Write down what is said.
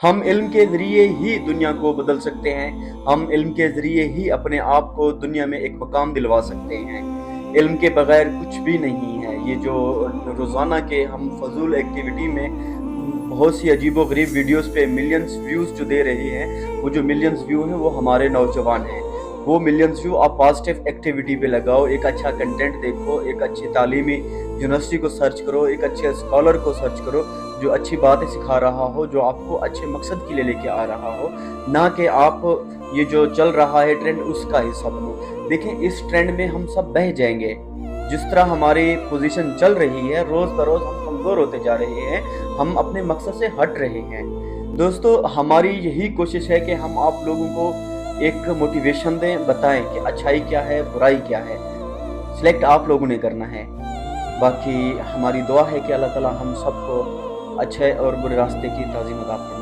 हम इल्म के ज़रिए ही दुनिया को बदल सकते हैं। हम इल्म के ज़रिए ही अपने आप को दुनिया में एक मकाम दिलवा सकते हैं। इल्म के बगैर कुछ भी नहीं है। ये जो रोज़ाना के हम फजूल एक्टिविटी में बहुत सी अजीबो-गरीब वीडियोस पे मिलियंस व्यूज़ जो दे रहे हैं, वो जो मिलियंस व्यू हैं वो हमारे नौजवान हैं। वो मिलियंस व्यू आप पॉजिटिव एक्टिविटी पे लगाओ, एक अच्छा कंटेंट देखो, एक अच्छी तालीमी यूनिवर्सिटी को सर्च करो, एक अच्छे स्कॉलर को सर्च करो जो अच्छी बातें सिखा रहा हो, जो आपको अच्छे मकसद के लिए लेके आ रहा हो, ना कि आप ये जो चल रहा है ट्रेंड उसका हिस्सा बनो। देखें, इस ट्रेंड में हम सब बह जाएंगे। जिस तरह हमारी पोजीशन चल रही है, रोज़ बरोज़ हम कमज़ोर होते जा रहे हैं, हम अपने मकसद से हट रहे हैं। दोस्तों, हमारी यही कोशिश है कि हम आप लोगों को एक मोटिवेशन दें, बताएं कि अच्छाई क्या है, बुराई क्या है। सिलेक्ट आप लोगों ने करना है। बाकी हमारी दुआ है कि अल्लाह ताला हम सबको अच्छे और बुरे रास्ते की ताज़ीम अता फरमाए।